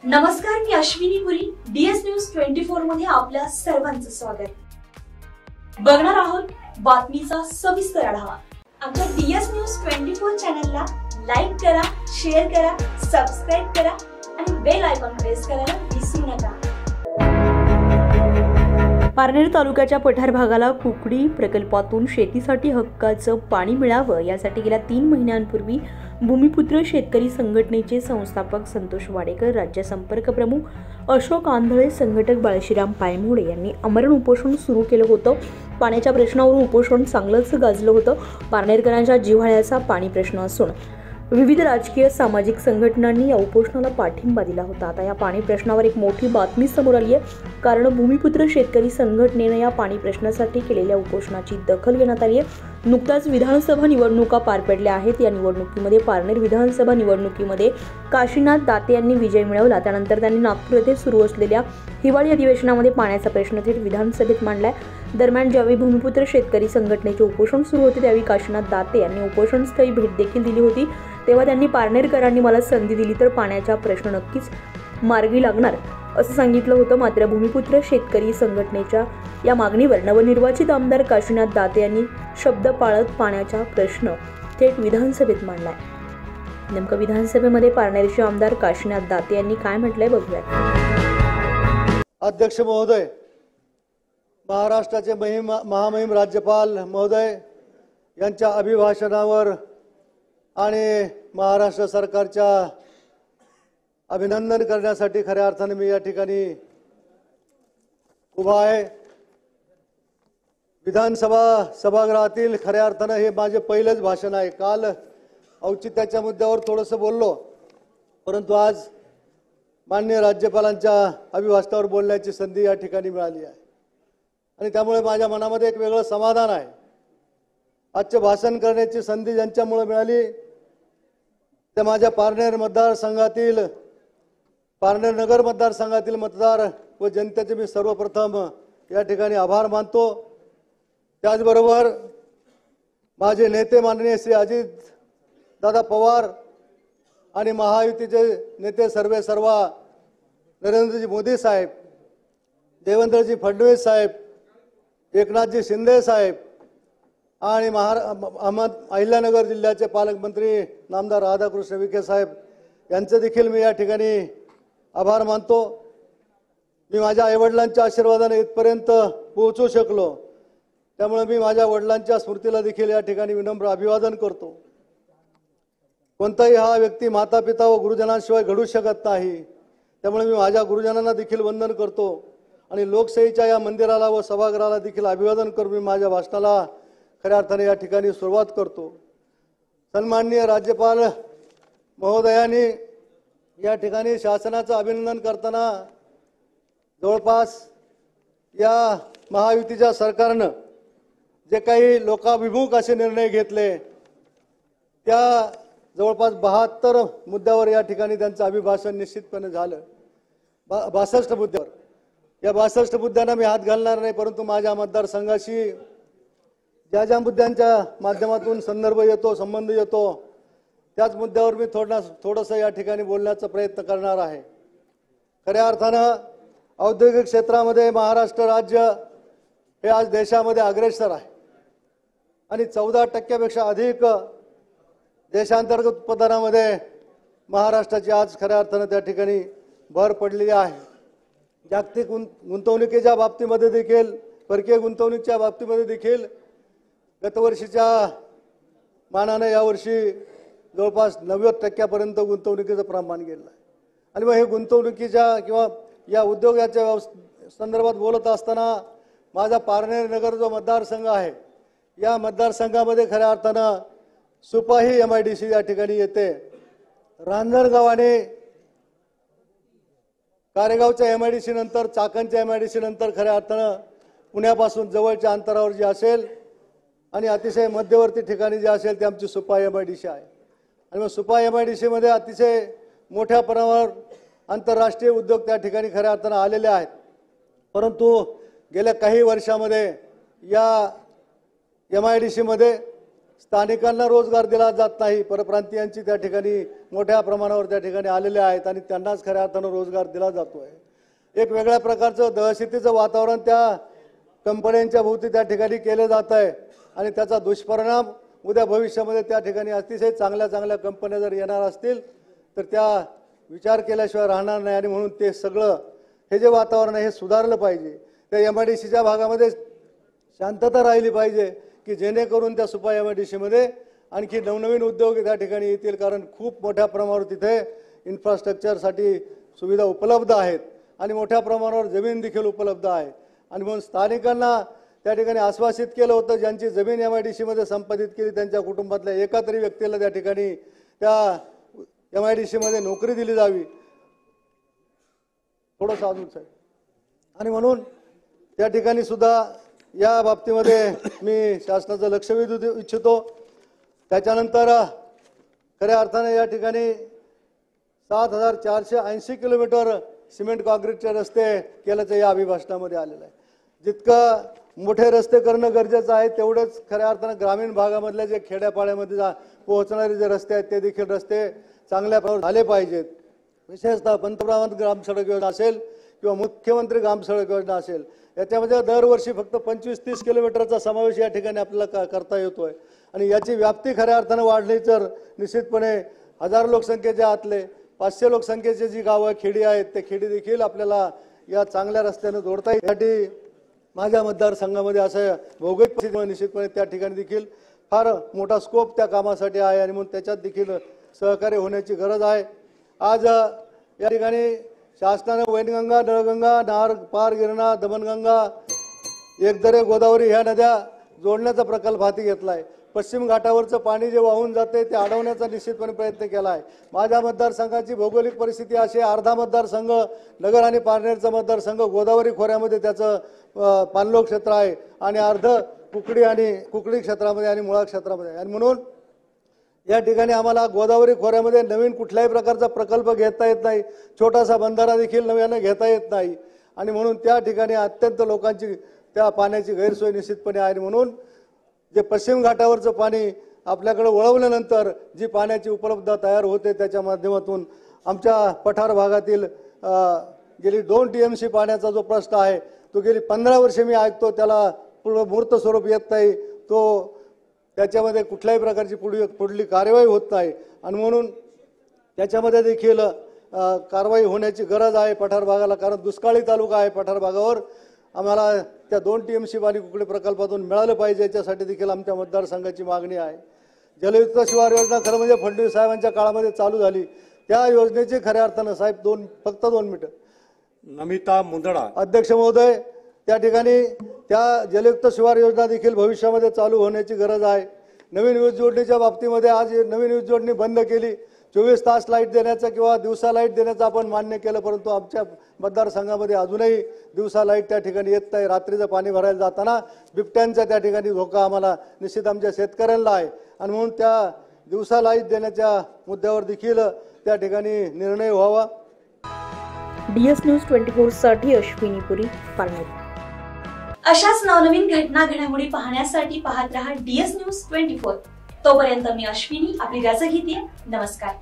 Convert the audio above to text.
नमस्कार, मी अश्विनी पुरी. DS news 24 मध्ये आपल्या सर्वांचं स्वागत. बघणार आहोत बातमीचा सविस्तर आढावा. आमच्या DS न्यूज 24 चॅनलला लाईक करा, शेअर करा, सबस्क्राइब करा आणि बेल आयकॉन प्रेस करायला विसरू नका. पारनेर तालुक्याच्या पठार भागाला कुकडी प्रकल्पातून शेतीसाठी हक्काचं पाणी मिळावं यासाठी गेल्या 3 महिन्यांपूर्वी भूमिपुत्र शेतकरी संघटनेचे संस्थापक संतोष वाडेकर, राज्य संपर्क प्रमुख अशोक आंधळे, संघटक बाळशीराम पायमोडे यांनी आमरण उपोषण सुरू केलं होतं. पाण्याच्या प्रश्नावरून उपोषण चांगलंच गाजलं होतं. पारनेरकरांच्या जिव्हाळ्याचा पाणी प्रश्न असून विविध राजकीय सामाजिक संघटनांनी या उपोषणाला पाठिंबा दिला होता. आता या पाणी प्रश्नावर एक मोठी बातमी समोर आली आहे, कारण भूमिपुत्र शेतकरी संघटनेने या पाणी प्रश्नासाठी केलेल्या उपोषणाची दखल घेण्यात आली आहे. नुकताच विधानसभा निवडणुका पार पडल्या आहेत. या निवडणुकीमध्ये पारनेर विधानसभा निवडणुकीमध्ये काशीनाथ दाते यांनी विजय मिळवला. त्यानंतर त्यांनी नागपूर येथे सुरू असलेल्या हिवाळी अधिवेशनामध्ये पाण्याचा प्रश्न थेट विधानसभेत मांडलाय. दरम्यान ज्यावेळी भूमिपुत्र शेतकरी संघटनेचे उपोषण सुरू होते त्यावेळी काशीनाथ दाते यांनी उपोषणस्थळी भेट देखील दिली होती. तेव्हा त्यांनी पारनेरकरांनी मला संधी दिली तर पाण्याचा प्रश्न नक्कीच मार्गी लागणार असं सांगितलं होतं. मात्र भूमिपुत्र शेतकरी संघटनेच्या या मागणीवर नवनिर्वाचित आमदार काशीनाथ दाते यांनी शब्द पाळत पाण्याचा प्रश्न थेट विधानसभेत मांडलाय. नेमकं विधानसभेमध्ये पारनेरचे आमदार काशीनाथ दाते यांनी काय म्हटलंय बघूया. अध्यक्ष महोदय, महाराष्ट्राचे महामहिम राज्यपाल महोदय यांच्या अभिभाषणावर आणि महाराष्ट्र सरकारच्या अभिनंदन करण्यासाठी खऱ्या अर्थाने मी या ठिकाणी उभा आहे. विधानसभा सभागृहातील खऱ्या अर्थाने हे माझे पहिलेच भाषण आहे. काल औचित्याच्या मुद्द्यावर थोडंसं बोललो, परंतु आज माननीय राज्यपालांच्या अभिभाषणावर बोलण्याची संधी या ठिकाणी मिळाली आहे आणि त्यामुळे माझ्या मनामध्ये एक वेगळं समाधान आहे. आजचे भाषण करण्याची संधी ज्यांच्यामुळे मिळाली ते माझ्या पारनेर मतदारसंघातील, पारनेर नगर मतदारसंघातील मतदार व जनतेचे मी सर्वप्रथम या ठिकाणी आभार मानतो. त्याचबरोबर माझे नेते माननीय श्री अजित दादा पवार आणि महायुतीचे नेते सर्व नरेंद्रजी मोदी साहेब, देवेंद्रजी फडणवीस साहेब, एकनाथजी शिंदे साहेब आणि अहिल्यानगर जिल्ह्याचे पालकमंत्री नामदार राधाकृष्ण विखे साहेब यांचे देखील मी या ठिकाणी आभार मानतो. मी माझ्या आईवडिलांच्या आशीर्वादाने इथपर्यंत पोहोचू शकलो, त्यामुळे मी माझ्या वडिलांच्या स्मृतीला देखील या ठिकाणी विनम्र अभिवादन करतो. कोणताही हा व्यक्ती माता पिता व गुरुजनांशिवाय घडू शकत नाही, त्यामुळे मी माझ्या गुरुजनांना देखील वंदन करतो आणि लोकशाहीच्या या मंदिराला व सभागृहाला देखील अभिवादन करून मी माझ्या भाषणाला खऱ्या अर्थाने या ठिकाणी सुरुवात करतो. सन्माननीय राज्यपाल महोदयांनी या ठिकाणी शासनाचं अभिनंदन करताना जवळपास या महायुतीच्या सरकारनं जे काही लोकाभिमुख असे निर्णय घेतले त्या जवळपास 72 मुद्द्यावर या ठिकाणी त्यांचं अभिभाषण निश्चितपणे झालं. 62 मुद्द्यावर. या 62 मुद्द्यांना मी हात घालणार नाही, परंतु माझ्या मतदारसंघाशी ज्या मुद्द्यांच्या माध्यमातून संबंध येतो त्याच मुद्द्यावर मी थोडंसं या ठिकाणी बोलण्याचा प्रयत्न करणार आहे. खऱ्या अर्थानं औद्योगिक क्षेत्रामध्ये महाराष्ट्र राज्य हे आज देशामध्ये अग्रेसर आहे आणि 14% अधिक देशांतर्गत उत्पादनामध्ये महाराष्ट्राची आज खऱ्या अर्थानं त्या ठिकाणी भर पडलेली आहे. जागतिक गुंतवणुकीच्या बाबतीमध्ये देखील, परकीय गुंतवणुकीच्या बाबतीमध्ये देखील गतवर्षीच्या मानाने यावर्षी जवळपास 90% गुंतवणुकीचं प्रमाण गेलं आहे. आणि मग हे गुंतवणुकीच्या किंवा या उद्योगाच्या संदर्भात बोलत असताना माझा पारनेर नगर जो मतदारसंघ आहे या मतदारसंघामध्ये खऱ्या अर्थानं सुपाही MIDC या ठिकाणी येते. रांजणगाव आणि कारेगावच्या MIDC नंतर, चाकणच्या MIDC नंतर खऱ्या अर्थानं पुण्यापासून जवळच्या अंतरावर जे असेल आणि अतिशय मध्यवर्ती ठिकाणी जे असेल ते आमची सुपाही MIDC आहे. आणि मग सुपाही MIDC मध्ये अतिशय मोठ्या प्रमाणावर आंतरराष्ट्रीय उद्योग त्या ठिकाणी खऱ्या अर्थानं आलेले आहेत. परंतु गेल्या काही वर्षामध्ये या MIDC मध्ये स्थानिकांना रोजगार दिला जात नाही, परप्रांतीयांची त्या ठिकाणी मोठ्या प्रमाणावर त्या ठिकाणी आलेले आहेत आणि त्यांनाच खऱ्या अर्थानं रोजगार दिला जातोय। एक वेगळ्या प्रकारचं दहशतीचं वातावरण त्या कंपन्यांच्या भोवती त्या ठिकाणी केले जात आहे आणि त्याचा दुष्परिणाम उद्या भविष्यामध्ये त्या ठिकाणी अतिशय चांगल्या कंपन्या जर येणार असतील तर त्या विचार केल्याशिवाय राहणार नाही आणि म्हणून ते सगळं हे जे वातावरण आहे हे सुधारलं पाहिजे। त्या MIDCच्या भागामध्ये शांतता राहिली पाहिजे की जेणेकरून त्या सुपा MIDC मध्ये आणखी नवनवीन उद्योग त्या ठिकाणी येतील, कारण खूप मोठ्या प्रमाणावर तिथे इन्फ्रास्ट्रक्चरसाठी सुविधा उपलब्ध आहेत आणि मोठ्या प्रमाणावर जमीन देखील उपलब्ध आहे आणि म्हणून स्थानिकांना त्या ठिकाणी आश्वासित केलं होतं ज्यांची जमीन MIDC मध्ये संपादित केली त्यांच्या कुटुंबातल्या एका तरी व्यक्तीला त्या ठिकाणी त्या MIDC मध्ये नोकरी दिली जावी, थोडंसं अजून साहेब। आणि म्हणून त्या ठिकाणी सुद्धा या बाबतीमध्ये मी शासनाचं लक्ष वेधू इच्छितो। त्याच्यानंतर खऱ्या अर्थाने या ठिकाणी 7480 किलोमीटर सिमेंट कॉन्क्रीटचे रस्ते केल्याचं या अभिभाषणामध्ये आलेलं आहे। जितकं मोठे रस्ते करणं गरजेचं आहे तेवढेच खऱ्या अर्थानं ग्रामीण भागामधल्या जे खेड्यापाड्यामध्ये पोहोचणारे जे रस्ते आहेत ते देखील रस्ते चांगल्या प्रकारे झाले पाहिजेत। विशेषतः पंतप्रधान ग्राम सडक योजना असेल किंवा मुख्यमंत्री ग्राम सडक योजना असेल, याच्यामध्ये दरवर्षी फक्त 25-30 किलोमीटरचा समावेश या ठिकाणी आपल्याला करता येतोय आणि याची व्याप्ती खऱ्या अर्थानं वाढली तर निश्चितपणे 1000 लोकसंख्येच्या आतले 500 लोकसंख्येचे जी गावं खेडी आहेत ते खेडी देखील आपल्याला या चांगल्या रस्त्याने जोडता येईल। यासाठी माझ्या मतदारसंघामध्ये असं भौगोलिक परिस्थितीमुळे निश्चितपणे त्या ठिकाणी देखील फार मोठा स्कोप त्या कामासाठी आहे आणि म्हणून त्याच्यात देखील सहकार्य होण्याची गरज आहे। आज या ठिकाणी शासनाने वैनगंगा, नळगंगा, नार पार गिरणा, दमनगंगा, एकदरे, गोदावरी ह्या नद्या जोडण्याचा प्रकल्प हाती घेतला आहे। पश्चिम घाटावरचं पाणी जे वाहून जाते ते अडवण्याचा निश्चितपणे प्रयत्न केला आहे। माझ्या मतदारसंघाची भौगोलिक परिस्थिती अशी, अर्धा मतदारसंघ नगर आणि पारनेरचा मतदारसंघ गोदावरी खोऱ्यामध्ये त्याचं पाणलोट क्षेत्र आहे आणि अर्ध कुकडी क्षेत्रामध्ये आणि मुळा क्षेत्रामध्ये आणि म्हणून या ठिकाणी आम्हाला गोदावरी खोऱ्यामध्ये नवीन कुठल्याही प्रकारचा प्रकल्प घेता येत नाही, छोटासा बंधारा देखील नव्याने घेता येत नाही आणि म्हणून त्या ठिकाणी अत्यंत लोकांची त्या पाण्याची गैरसोय निश्चितपणे आहे। म्हणून जे पश्चिम घाटावरचं पाणी आपल्याकडे वळवल्यानंतर जी पाण्याची उपलब्धता तयार होते त्याच्या माध्यमातून आमच्या पठार भागातील गेली 2 TMC पाण्याचा जो प्रश्न आहे तो गेली 15 वर्षे मी ऐकतो, त्याला मूर्त स्वरूप येत नाही, तो त्याच्यामध्ये कुठल्याही प्रकारची पुढली कार्यवाही होत नाही आणि म्हणून त्याच्यामध्ये देखील कारवाई होण्याची गरज आहे पठार भागाला, कारण दुष्काळी तालुका आहे पठार भागावर। आम्हाला त्या 2 TMC पाणी कुकडी प्रकल्पातून मिळालं पाहिजे, याच्यासाठी देखील आमच्या मतदारसंघाची मागणी आहे। जलयुक्त शिवार योजना खरं म्हणजे फडणवीस साहेबांच्या काळामध्ये चालू झाली, त्या योजनेची खऱ्या अर्थानं साहेब फक्त 2 मिनिटं नमिता मुंदडा अध्यक्ष महोदय, त्या ठिकाणी त्या जलयुक्त शिवार योजना देखील भविष्यामध्ये चालू होण्याची गरज आहे। नवीन वीज जोडणीच्या बाबतीमध्ये आज नवीन वीज जोडणी बंद केली, 24 तास लाईट देण्याचं किंवा दिवसा लाईट देण्याचं आपण मान्य केलं, परंतु आमच्या मतदारसंघामध्ये अजूनही दिवसा लाईट त्या ठिकाणी येत नाही। रात्रीचं पाणी भरायला जाताना बिबट्यांचा त्या ठिकाणी धोका आम्हाला निश्चित आमच्या शेतकऱ्यांना आहे आणि म्हणून त्या दिवसा लाईट देण्याच्या मुद्द्यावर देखील त्या ठिकाणी निर्णय व्हावा। DS न्यूज 24 साठी अश्विनी पुरी, पारनेर। अशाच नवनवीन घडामोडी पाहण्यासाठी पाहत रहा DS न्यूज 24। तोपर्यंत मी अश्विनी आपली रजा घेते। नमस्कार।